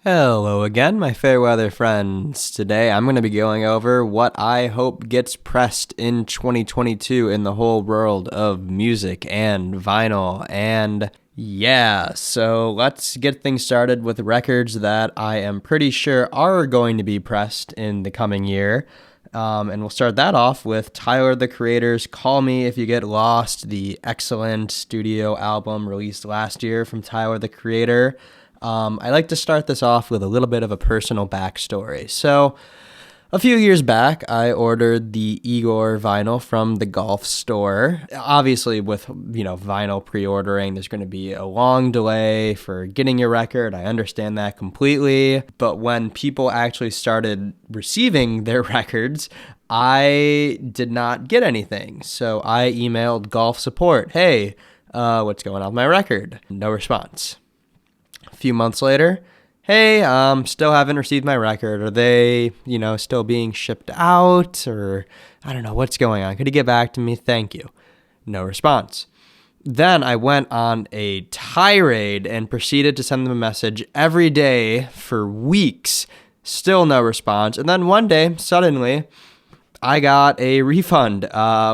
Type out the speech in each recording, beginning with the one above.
Hello again, my fair weather friends. Today I'm going to be going over what I hope gets pressed in 2022 in the whole world of music and vinyl. And yeah, so let's get things started with records that I am pretty sure are going to be pressed in the coming year. And we'll start that off with Tyler, the Creator's Call Me If You Get Lost, the excellent studio album released last year from Tyler, the Creator. I like to start this off with a little bit of a personal backstory. So, a few years back, I ordered the Igor vinyl from the Golf store. Obviously, with vinyl pre-ordering, there's going to be a long delay for getting your record. I understand that completely. But when people actually started receiving their records, I did not get anything. So I emailed Golf support, "Hey, what's going on with my record?" No response. A few months later, "Hey, still haven't received my record. Are they, still being shipped out? Or I don't know what's going on. Could you get back to me? Thank you." No response. Then I went on a tirade and proceeded to send them a message every day for weeks. Still no response. And then one day, suddenly, I got a refund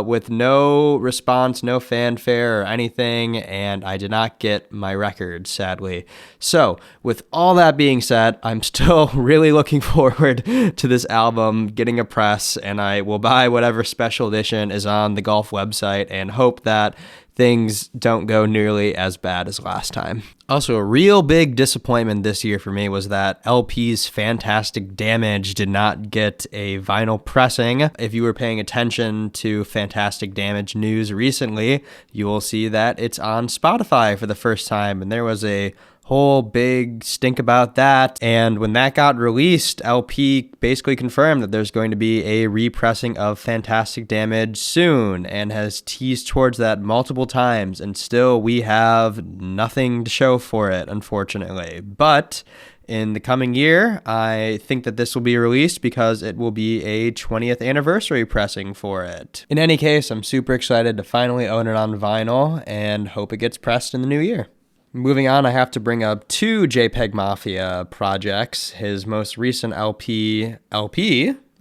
with no response, no fanfare or anything, and I did not get my record, sadly. So, with all that being said, I'm still really looking forward to this album getting a press, and I will buy whatever special edition is on the Golf website and hope that things don't go nearly as bad as last time. Also, a real big disappointment this year for me was that LP's Fantastic Damage did not get a vinyl pressing. If you were paying attention to Fantastic Damage news recently, you will see that it's on Spotify for the first time, and there was a whole big stink about that. And when that got released, LP basically confirmed that there's going to be a repressing of Fantastic Damage soon and has teased towards that multiple times, and still we have nothing to show for it, unfortunately. But in the coming year, I think that this will be released because it will be a 20th anniversary pressing for it. In any case, I'm super excited to finally own it on vinyl and hope it gets pressed in the new year. Moving on, I have to bring up two JPEGmafia projects, his most recent LP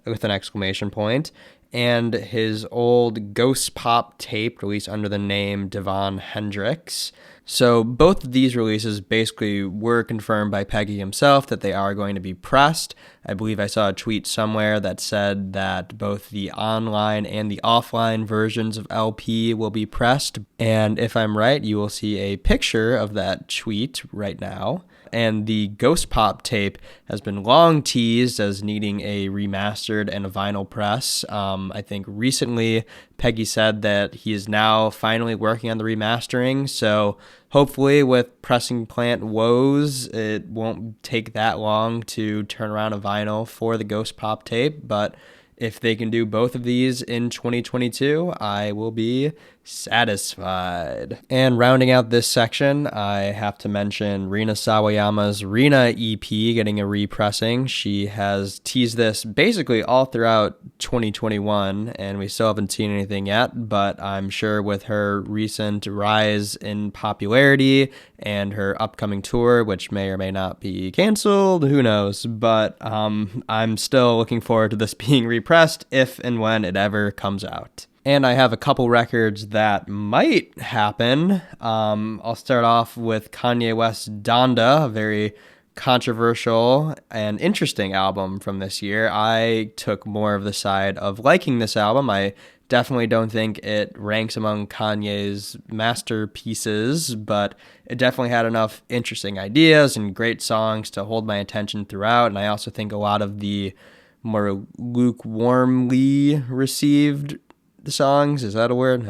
with an exclamation point, and his old Ghost Pop tape released under the name Devon Hendrix. So both of these releases basically were confirmed by Peggy himself that they are going to be pressed. I believe I saw a tweet somewhere that said that both the online and the offline versions of LP will be pressed. And if I'm right, you will see a picture of that tweet right now. And the Ghost Pop tape has been long teased as needing a remastered and a vinyl press. I think recently Peggy said that he is now finally working on the remastering. So hopefully with pressing plant woes, it won't take that long to turn around a vinyl for the Ghost Pop tape. But if they can do both of these in 2022, I will be satisfied. And rounding out this section, I have to mention Rina Sawayama's Rina EP getting a repressing. She has teased this basically all throughout 2021, and we still haven't seen anything yet, but I'm sure with her recent rise in popularity and her upcoming tour, which may or may not be canceled, who knows, but I'm still looking forward to this being repressed if and when it ever comes out. And I have a couple records that might happen. I'll start off with Kanye West's Donda, a very controversial and interesting album from this year. I took more of the side of liking this album. I definitely don't think it ranks among Kanye's masterpieces, but it definitely had enough interesting ideas and great songs to hold my attention throughout. And I also think a lot of the more lukewarmly received songs, is that a word?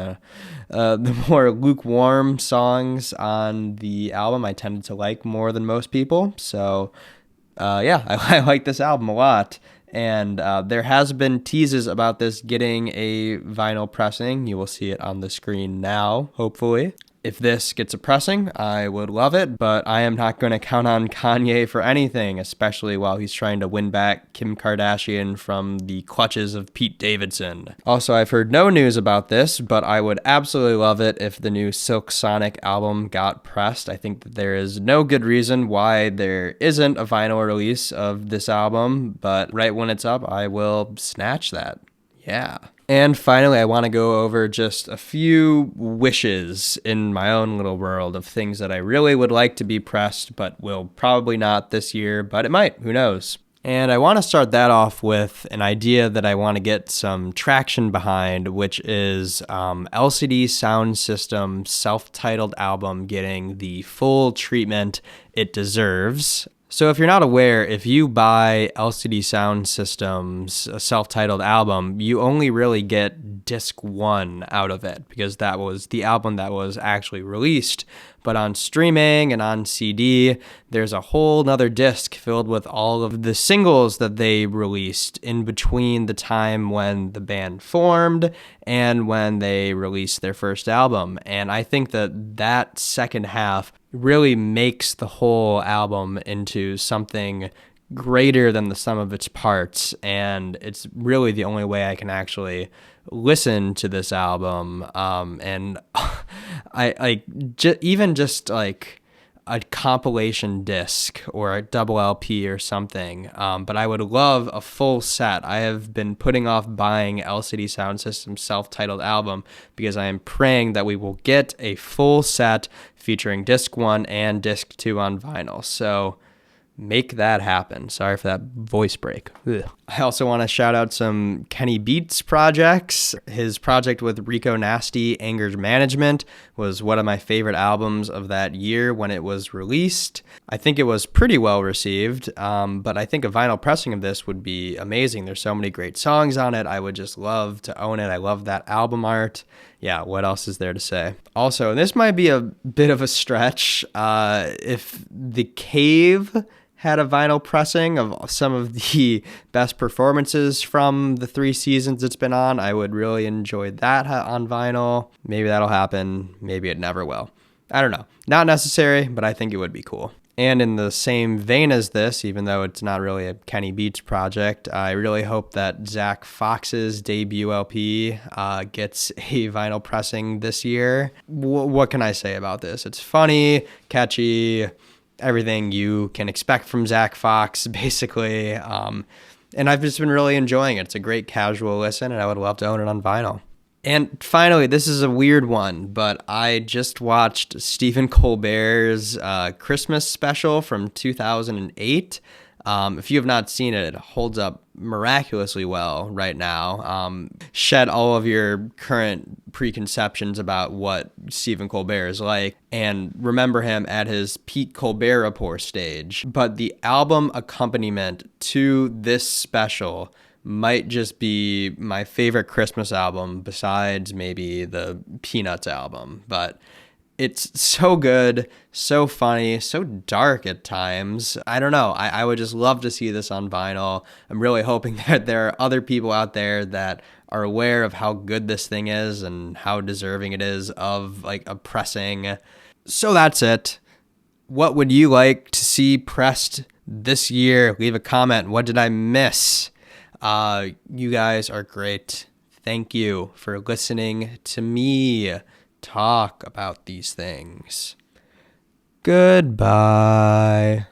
The more lukewarm songs on the album I tended to like more than most people. So I like this album a lot. And there has been teases about this getting a vinyl pressing. You will see it on the screen now, hopefully. If this gets a pressing, I would love it, but I am not going to count on Kanye for anything, especially while he's trying to win back Kim Kardashian from the clutches of Pete Davidson. Also, I've heard no news about this, but I would absolutely love it if the new Silk Sonic album got pressed. I think that there is no good reason why there isn't a vinyl release of this album, but right when it's up, I will snatch that. Yeah. And finally, I want to go over just a few wishes in my own little world of things that I really would like to be pressed, but will probably not this year, but it might. Who knows? And I want to start that off with an idea that I want to get some traction behind, which is LCD Soundsystem self-titled album getting the full treatment it deserves. So if you're not aware, if you buy LCD Soundsystem's self-titled album, you only really get disc 1 out of it because that was the album that was actually released. But on streaming and on CD, there's a whole nother disc filled with all of the singles that they released in between the time when the band formed and when they released their first album. And I think that that second half really makes the whole album into something greater than the sum of its parts, and it's really the only way I can actually listen to this album. And even just like a compilation disc or a double LP or something. But I would love a full set. I have been putting off buying LCD Soundsystem's self-titled album because I am praying that we will get a full set featuring disc 1 and disc 2 on vinyl. So make that happen. Sorry for that voice break. Ugh. I also want to shout out some Kenny Beats projects. His project with Rico Nasty, Anger Management, was one of my favorite albums of that year when it was released. I think it was pretty well received, but I think a vinyl pressing of this would be amazing. There's so many great songs on it. I would just love to own it. I love that album art. Yeah, what else is there to say? Also, this might be a bit of a stretch. If The Cave had a vinyl pressing of some of the best performances from the 3 seasons it's been on, I would really enjoy that on vinyl. Maybe that'll happen. Maybe it never will. I don't know. Not necessary, but I think it would be cool. And in the same vein as this, even though it's not really a Kenny Beats project, I really hope that Zack Fox's debut LP gets a vinyl pressing this year. What can I say about this? It's funny, catchy, everything you can expect from Zack Fox, basically. And I've just been really enjoying it. It's a great casual listen, and I would love to own it on vinyl. And finally, this is a weird one, but I just watched Stephen Colbert's Christmas special from 2008. If you have not seen it, it holds up miraculously well right now. Shed all of your current preconceptions about what Stephen Colbert is like, and remember him at his Pete Colbert Report stage. But the album accompaniment to this special might just be my favorite Christmas album besides maybe the Peanuts album. But it's so good, so funny, so dark at times. I don't know. I would just love to see this on vinyl. I'm really hoping that there are other people out there that are aware of how good this thing is and how deserving it is of like a pressing. So that's it. What would you like to see pressed this year? Leave a comment. What did I miss? You guys are great. Thank you for listening to me talk about these things. Goodbye.